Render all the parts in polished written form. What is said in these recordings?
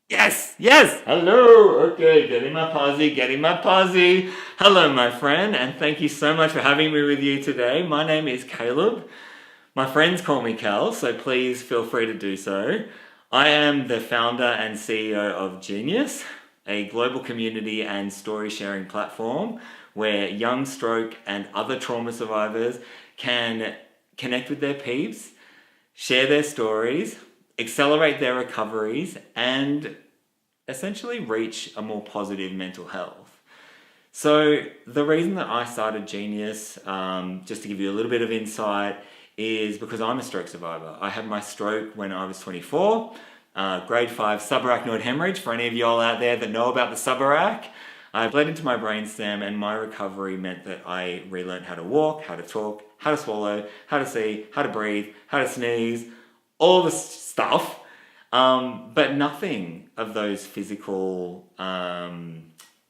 Yes, yes. Hello. Okay, getting my posse. Hello, my friend, and thank you so much for having me with you today. My name is Caleb. My friends call me Cal, so please feel free to do so. I am the founder and CEO of Genius, a global community and story sharing platform where young stroke and other trauma survivors can connect with their peeps, share their stories, accelerate their recoveries, and essentially reach a more positive mental health. So, the reason that I started Genius, just to give you a little bit of insight, is because I'm a stroke survivor. I had my stroke when I was 24, grade 5 subarachnoid hemorrhage. For any of y'all out there that know about the subarach, I bled into my brainstem, and my recovery meant that I relearned how to walk, how to talk, how to swallow, how to see, how to breathe, how to sneeze, all the stuff. But nothing of those physical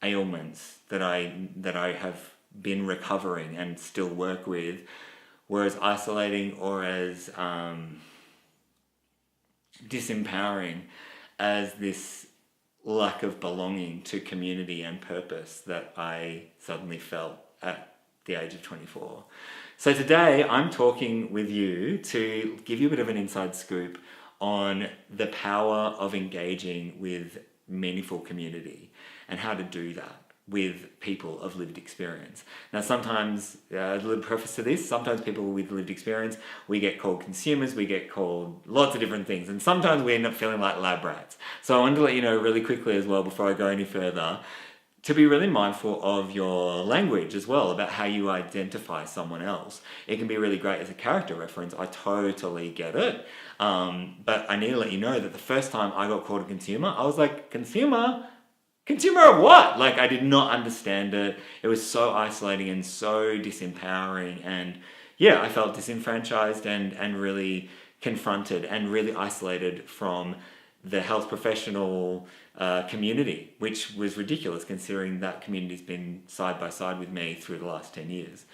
ailments that I have been recovering and still work with were as isolating or as disempowering as this lack of belonging to community and purpose that I suddenly felt at the age of 24. So today I'm talking with you to give you a bit of an inside scoop on the power of engaging with meaningful community and how to do that with people of lived experience. Now, sometimes, a little preface to this, sometimes people with lived experience, we get called consumers, we get called lots of different things, and sometimes we end up feeling like lab rats. So I wanted to let you know really quickly as well, before I go any further, to be really mindful of your language as well, about how you identify someone else. It can be really great as a character reference. I totally get it. But I need to let you know that the first time I got called a consumer, I was like, consumer? Consumer of what? Like, I did not understand it. It was so isolating and so disempowering. And yeah, I felt disenfranchised and really confronted and really isolated from the health professional community, which was ridiculous considering that community's been side by side with me through the last 10 years.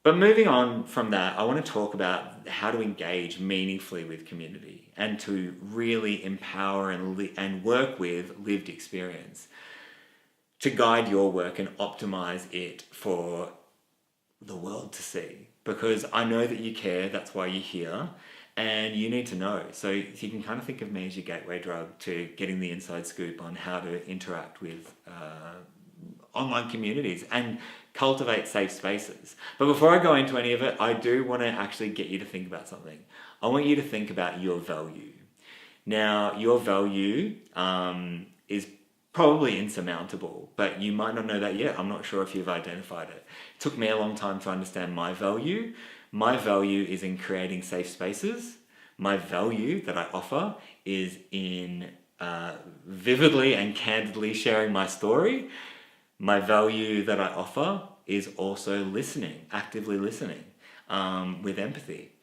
But moving on from that, I want to talk about how to engage meaningfully with community and to really empower and work with lived experience to guide your work and optimize it for the world to see. Because I know that you care, that's why you're here, and you need to know. So you can kind of think of me as your gateway drug to getting the inside scoop on how to interact with online communities and cultivate safe spaces. But before I go into any of it, I do want to actually get you to think about something. I want you to think about your value. Now, your value is probably insurmountable, but you might not know that yet. I'm not sure if you've identified it. It took me a long time to understand my value. My value is in creating safe spaces. My value that I offer is in vividly and candidly sharing my story. My value that I offer is also listening, actively listening, with empathy.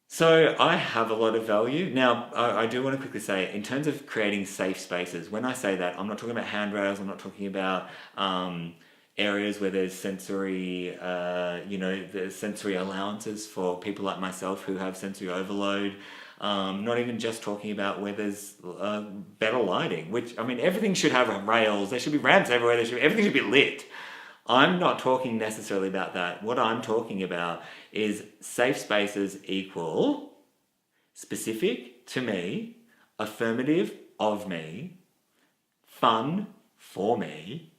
So I have a lot of value. Now, I do want to quickly say, in terms of creating safe spaces, when I say that, I'm not talking about handrails, I'm not talking about areas where there's sensory, there's sensory allowances for people like myself who have sensory overload. Not even just talking about where there's better lighting, which, I mean, everything should have rails, there should be ramps everywhere, everything should be lit. I'm not talking necessarily about that. What I'm talking about is safe spaces equal specific to me, affirmative of me, fun for me,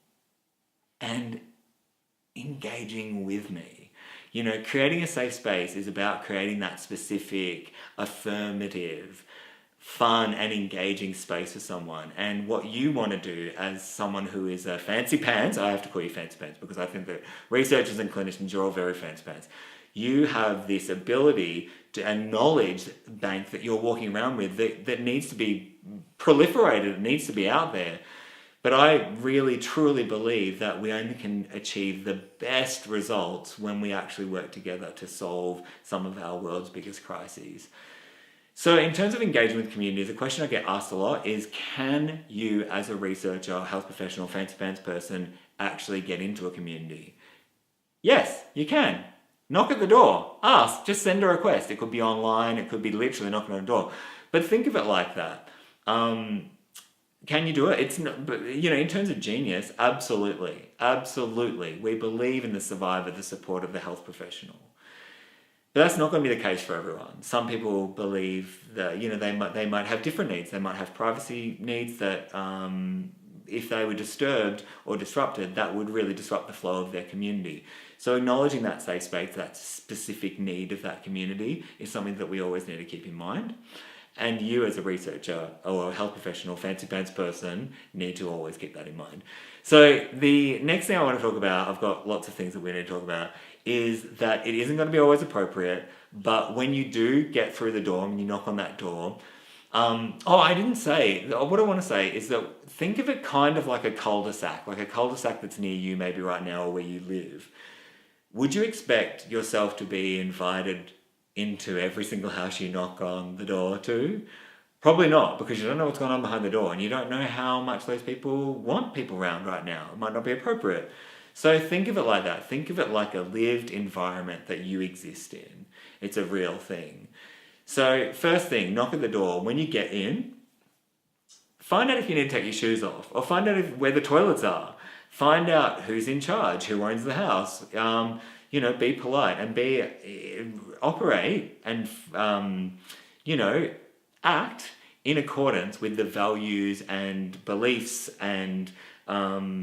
and engaging with me. You know, creating a safe space is about creating that specific, affirmative, fun and engaging space for someone. And what you want to do as someone who is a fancy pants, I have to call you fancy pants because I think that researchers and clinicians are all very fancy pants. You have this ability to and knowledge bank that you're walking around with that needs to be proliferated, it needs to be out there. But I really truly believe that we only can achieve the best results when we actually work together to solve some of our world's biggest crises. So in terms of engagement with communities, the question I get asked a lot is, can you as a researcher, health professional, fancy pants person actually get into a community? Yes, you can. Knock at the door. Ask. Just send a request. It could be online. It could be literally knocking on a door. But think of it like that. Can you do it? It's not, but in terms of genius, absolutely, absolutely. We believe in the survivor, the support of the health professional. But that's not going to be the case for everyone. Some people believe that they might have different needs. They might have privacy needs that if they were disturbed or disrupted, that would really disrupt the flow of their community. So acknowledging that safe space, that specific need of that community, is something that we always need to keep in mind. And you as a researcher or a health professional, fancy pants person, need to always keep that in mind. So the next thing I want to talk about, I've got lots of things that we need to talk about, is that it isn't going to be always appropriate, but when you do get through the door and you knock on that door, I didn't say, what I want to say is that think of it kind of like a cul-de-sac that's near you maybe right now or where you live. Would you expect yourself to be invited into every single house you knock on the door to? Probably not, because you don't know what's going on behind the door and you don't know how much those people want people around right now. It might not be appropriate. So think of it like that. Think of it like a lived environment that you exist in. It's a real thing. So first thing, knock at the door. When you get in, find out if you need to take your shoes off, or find out where the toilets are. Find out who's in charge, who owns the house. Be polite and operate and act in accordance with the values and beliefs and all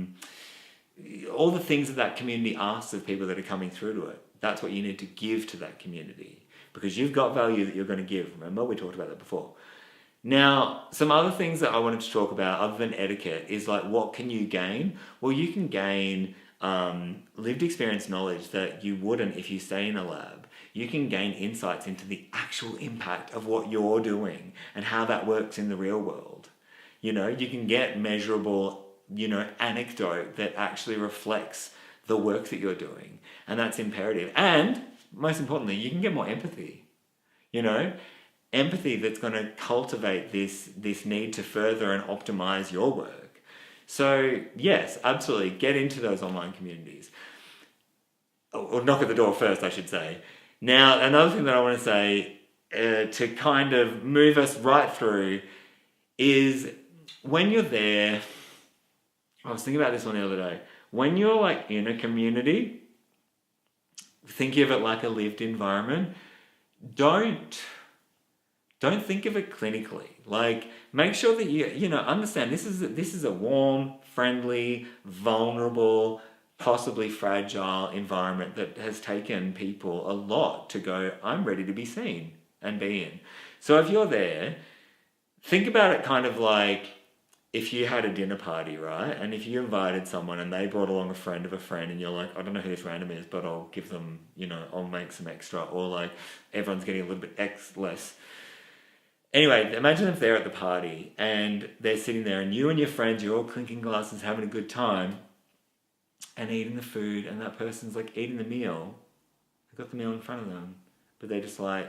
the things that community asks of people that are coming through to it. That's what you need to give to that community, because you've got value that you're going to give. Remember, we talked about that before. Now, some other things that I wanted to talk about other than etiquette is like, what can you gain? Well, you can gain lived experience knowledge that you wouldn't if you stay in a lab. You can gain insights into the actual impact of what you're doing and how that works in the real world. You can get measurable anecdote that actually reflects the work that you're doing, and that's imperative. And most importantly, you can get more empathy. Empathy that's going to cultivate this need to further and optimize your work. So yes, absolutely, get into those online communities, or knock at the door first, I should say. Now, another thing that I want to say to kind of move us right through is when you're there. I was thinking about this one the other day. When you're like in a community, think of it like a lived environment. Don't think of it clinically. Like, make sure that you understand this is a warm, friendly, vulnerable, possibly fragile environment that has taken people a lot to go, I'm ready to be seen and be in. So if you're there, think about it kind of like if you had a dinner party, right? And if you invited someone and they brought along a friend of a friend and you're like, I don't know who this random is, but I'll give them, I'll make some extra, or like everyone's getting a little bit less. Anyway, imagine if they're at the party and they're sitting there and you and your friends, you're all clinking glasses, having a good time and eating the food, and that person's like eating the meal. They've got the meal in front of them, but they're just like,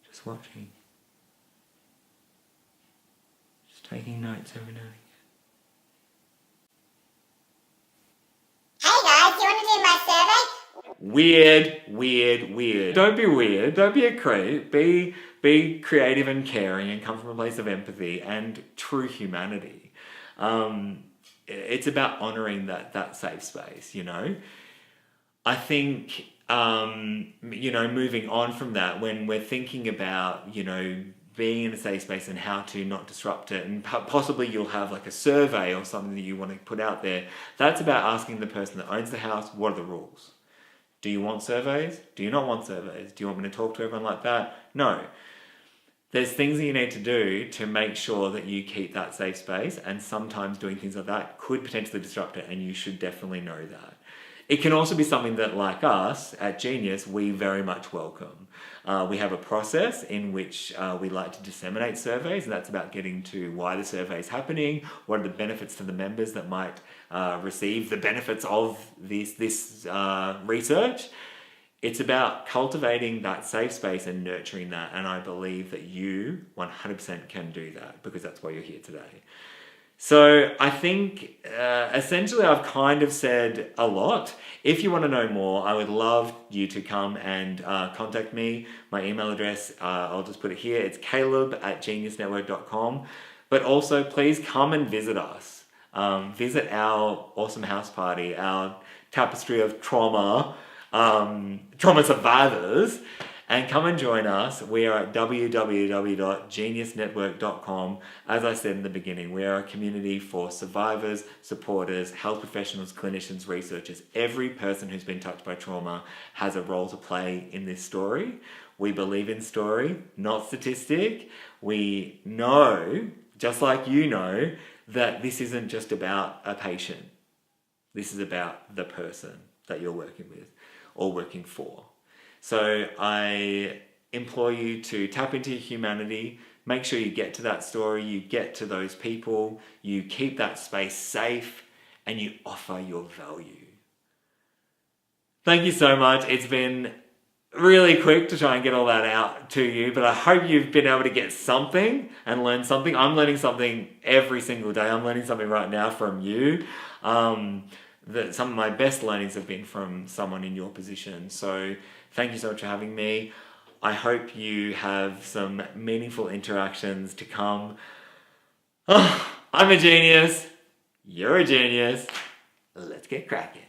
just watching. Taking notes every now and again. Hey guys, you want to do my survey? Weird. Don't be weird. Don't be a creep. Be creative and caring and come from a place of empathy and true humanity. It's about honouring that safe space, I think, moving on from that, when we're thinking about, being in a safe space and how to not disrupt it, and possibly you'll have like a survey or something that you want to put out there. That's about asking the person that owns the house, what are the rules? Do you want surveys? Do you not want surveys? Do you want me to talk to everyone like that? No. There's things that you need to do to make sure that you keep that safe space, and sometimes doing things like that could potentially disrupt it, and you should definitely know that. It can also be something that, like us at Genius, we very much welcome. We have a process in which we like to disseminate surveys, and that's about getting to why the survey is happening, what are the benefits to the members that might receive the benefits of this research. It's about cultivating that safe space and nurturing that, and I believe that you 100% can do that, because that's why you're here today. So I think essentially I've kind of said a lot. If you want to know more, I would love you to come and contact me. My email address, I'll just put it here. It's caleb@geniusnetwork.com. But also, please come and visit us. Visit our awesome house party, our tapestry of trauma survivors, and come and join us. We are at www.geniusnetwork.com. As I said in the beginning, we are a community for survivors, supporters, health professionals, clinicians, researchers. Every person who's been touched by trauma has a role to play in this story. We believe in story, not statistic. We know, just like you know, that this isn't just about a patient. This is about the person that you're working with or working for. So I implore you to tap into your humanity, make sure you get to that story, you get to those people, you keep that space safe, and you offer your value. Thank you so much. It's been really quick to try and get all that out to you, but I hope you've been able to get something and learn something. I'm learning something every single day. I'm learning something right now from you. That some of my best learnings have been from someone in your position. So thank you so much for having me. I hope you have some meaningful interactions to come. Oh, I'm a genius. You're a genius. Let's get cracking.